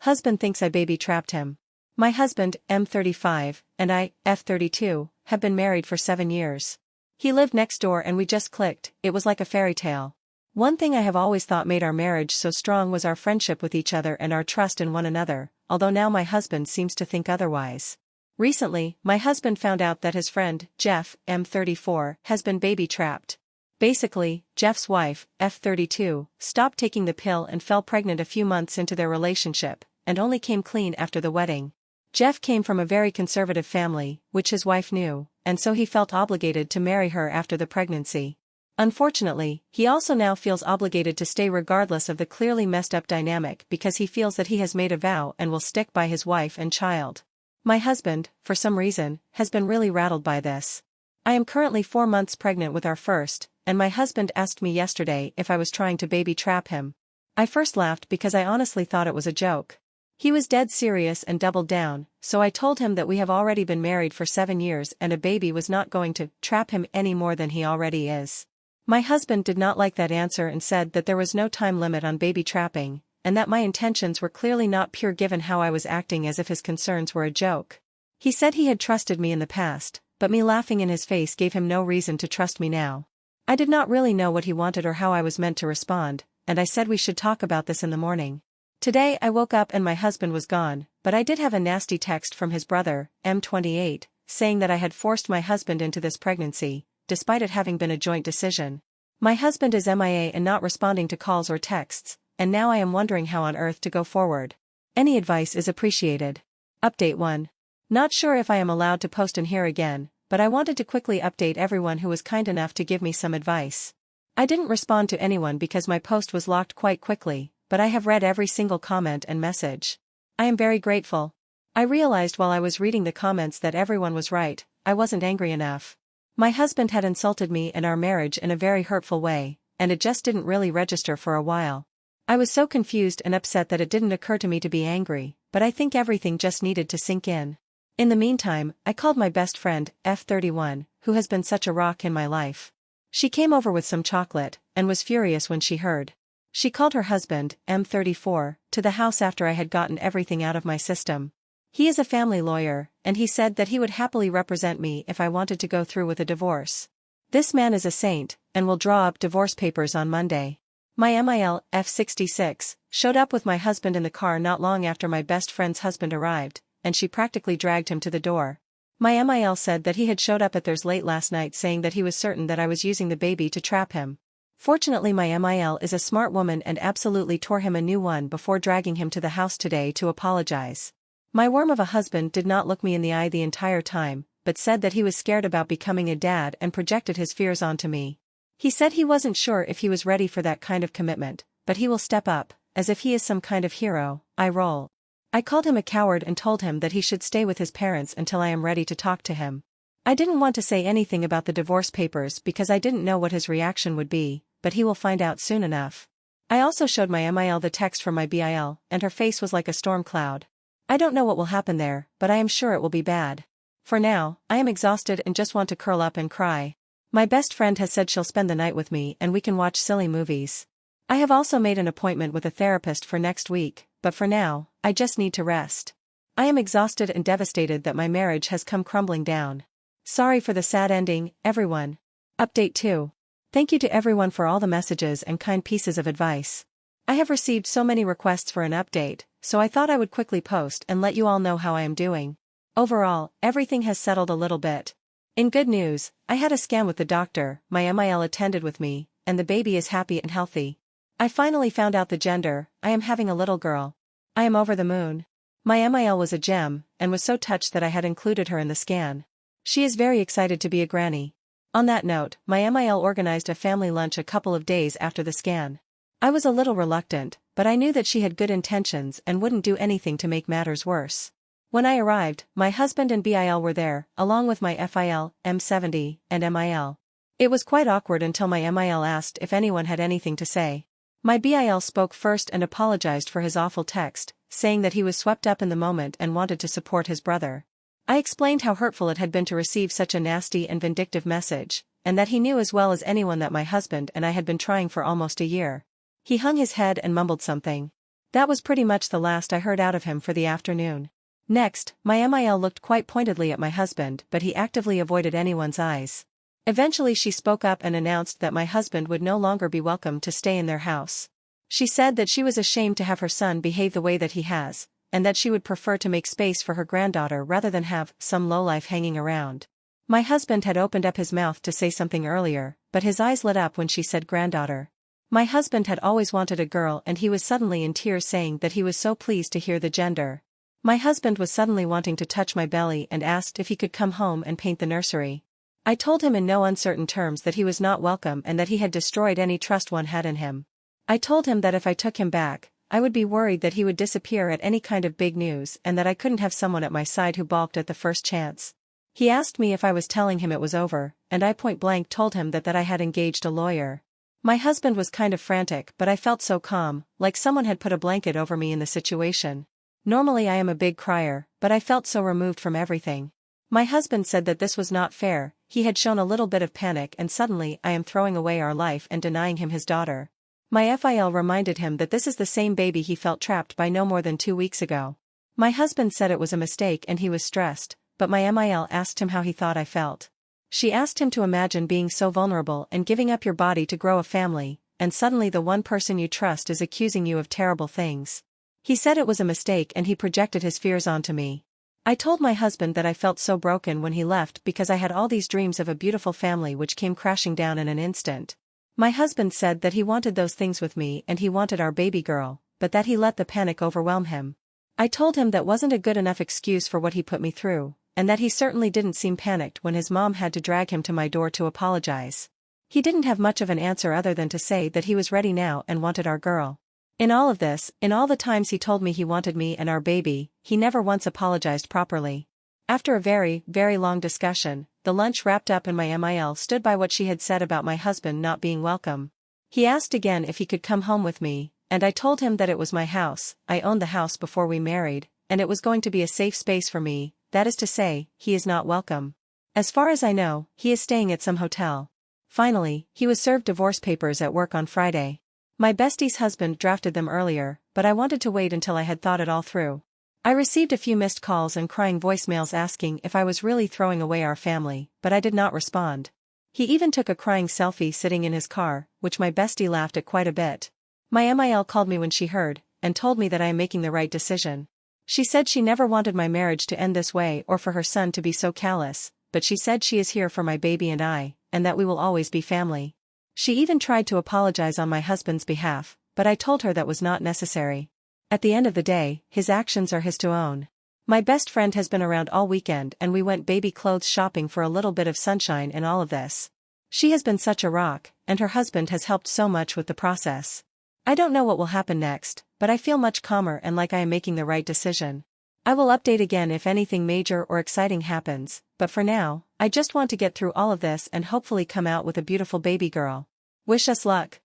Husband thinks I baby-trapped him. My husband, M35, and I, F32, have been married for 7 years. He lived next door and we just clicked. It was like a fairy tale. One thing I have always thought made our marriage so strong was our friendship with each other and our trust in one another, although now my husband seems to think otherwise. Recently, my husband found out that his friend, Jeff, M34, has been baby-trapped. Basically, Jeff's wife, F32, stopped taking the pill and fell pregnant a few months into their relationship, and only came clean after the wedding. Jeff came from a very conservative family, which his wife knew, and so he felt obligated to marry her after the pregnancy. Unfortunately, he also now feels obligated to stay regardless of the clearly messed up dynamic because he feels that he has made a vow and will stick by his wife and child. My husband, for some reason, has been really rattled by this. I am currently 4 months pregnant with our first, and my husband asked me yesterday if I was trying to baby-trap him. I first laughed because I honestly thought it was a joke. He was dead serious and doubled down, so I told him that we have already been married for 7 years and a baby was not going to trap him any more than he already is. My husband did not like that answer and said that there was no time limit on baby trapping, and that my intentions were clearly not pure given how I was acting as if his concerns were a joke. He said he had trusted me in the past, but me laughing in his face gave him no reason to trust me now. I did not really know what he wanted or how I was meant to respond, and I said we should talk about this in the morning. Today I woke up and my husband was gone, but I did have a nasty text from his brother, M28, saying that I had forced my husband into this pregnancy, despite it having been a joint decision. My husband is MIA and not responding to calls or texts, and now I am wondering how on earth to go forward. Any advice is appreciated. Update 1. Not sure if I am allowed to post in here again, but I wanted to quickly update everyone who was kind enough to give me some advice. I didn't respond to anyone because my post was locked quite quickly, but I have read every single comment and message. I am very grateful. I realized while I was reading the comments that everyone was right, I wasn't angry enough. My husband had insulted me and our marriage in a very hurtful way, and it just didn't really register for a while. I was so confused and upset that it didn't occur to me to be angry, but I think everything just needed to sink in. In the meantime, I called my best friend, F31, who has been such a rock in my life. She came over with some chocolate, and was furious when she heard. She called her husband, M34, to the house after I had gotten everything out of my system. He is a family lawyer, and he said that he would happily represent me if I wanted to go through with a divorce. This man is a saint, and will draw up divorce papers on Monday. My MIL, F66, showed up with my husband in the car not long after my best friend's husband arrived, and she practically dragged him to the door. My MIL said that he had showed up at theirs late last night saying that he was certain that I was using the baby to trap him. Fortunately my MIL is a smart woman and absolutely tore him a new one before dragging him to the house today to apologize. My worm of a husband did not look me in the eye the entire time, but said that he was scared about becoming a dad and projected his fears onto me. He said he wasn't sure if he was ready for that kind of commitment, but he will step up, as if he is some kind of hero. I roll. I called him a coward and told him that he should stay with his parents until I am ready to talk to him. I didn't want to say anything about the divorce papers because I didn't know what his reaction would be, but he will find out soon enough. I also showed my MIL the text from my BIL, and her face was like a storm cloud. I don't know what will happen there, but I am sure it will be bad. For now, I am exhausted and just want to curl up and cry. My best friend has said she'll spend the night with me and we can watch silly movies. I have also made an appointment with a therapist for next week, but for now, I just need to rest. I am exhausted and devastated that my marriage has come crumbling down. Sorry for the sad ending, everyone. Update 2. Thank you to everyone for all the messages and kind pieces of advice. I have received so many requests for an update, so I thought I would quickly post and let you all know how I am doing. Overall, everything has settled a little bit. In good news, I had a scan with the doctor, my MIL attended with me, and the baby is happy and healthy. I finally found out the gender. I am having a little girl. I am over the moon. My MIL was a gem, and was so touched that I had included her in the scan. She is very excited to be a granny. On that note, my MIL organized a family lunch a couple of days after the scan. I was a little reluctant, but I knew that she had good intentions and wouldn't do anything to make matters worse. When I arrived, my husband and BIL were there, along with my FIL, M70, and MIL. It was quite awkward until my MIL asked if anyone had anything to say. My BIL spoke first and apologized for his awful text, saying that he was swept up in the moment and wanted to support his brother. I explained how hurtful it had been to receive such a nasty and vindictive message, and that he knew as well as anyone that my husband and I had been trying for almost a year. He hung his head and mumbled something. That was pretty much the last I heard out of him for the afternoon. Next, my MIL looked quite pointedly at my husband, but he actively avoided anyone's eyes. Eventually she spoke up and announced that my husband would no longer be welcome to stay in their house. She said that she was ashamed to have her son behave the way that he has, and that she would prefer to make space for her granddaughter rather than have some lowlife hanging around. My husband had opened up his mouth to say something earlier, but his eyes lit up when she said granddaughter. My husband had always wanted a girl and he was suddenly in tears saying that he was so pleased to hear the gender. My husband was suddenly wanting to touch my belly and asked if he could come home and paint the nursery. I told him in no uncertain terms that he was not welcome and that he had destroyed any trust one had in him. I told him that if I took him back, I would be worried that he would disappear at any kind of big news and that I couldn't have someone at my side who balked at the first chance. He asked me if I was telling him it was over, and I point blank told him that I had engaged a lawyer. My husband was kind of frantic, but I felt so calm, like someone had put a blanket over me in the situation. Normally I am a big crier, but I felt so removed from everything. My husband said that this was not fair, he had shown a little bit of panic and suddenly I am throwing away our life and denying him his daughter. My FIL reminded him that this is the same baby he felt trapped by no more than 2 weeks ago. My husband said it was a mistake and he was stressed, but my MIL asked him how he thought I felt. She asked him to imagine being so vulnerable and giving up your body to grow a family, and suddenly the one person you trust is accusing you of terrible things. He said it was a mistake and he projected his fears onto me. I told my husband that I felt so broken when he left because I had all these dreams of a beautiful family which came crashing down in an instant. My husband said that he wanted those things with me and he wanted our baby girl, but that he let the panic overwhelm him. I told him that wasn't a good enough excuse for what he put me through, and that he certainly didn't seem panicked when his mom had to drag him to my door to apologize. He didn't have much of an answer other than to say that he was ready now and wanted our girl. In all of this, in all the times he told me he wanted me and our baby, he never once apologized properly. After a very, very long discussion, the lunch wrapped up and my MIL stood by what she had said about my husband not being welcome. He asked again if he could come home with me, and I told him that it was my house, I owned the house before we married, and it was going to be a safe space for me. That is to say, he is not welcome. As far as I know, he is staying at some hotel. Finally, he was served divorce papers at work on Friday. My bestie's husband drafted them earlier, but I wanted to wait until I had thought it all through. I received a few missed calls and crying voicemails asking if I was really throwing away our family, but I did not respond. He even took a crying selfie sitting in his car, which my bestie laughed at quite a bit. My MIL called me when she heard, and told me that I am making the right decision. She said she never wanted my marriage to end this way or for her son to be so callous, but she said she is here for my baby and that we will always be family. She even tried to apologize on my husband's behalf, but I told her that was not necessary. At the end of the day, his actions are his to own. My best friend has been around all weekend and we went baby clothes shopping for a little bit of sunshine in all of this. She has been such a rock, and her husband has helped so much with the process. I don't know what will happen next, but I feel much calmer and like I am making the right decision. I will update again if anything major or exciting happens, but for now, I just want to get through all of this and hopefully come out with a beautiful baby girl. Wish us luck.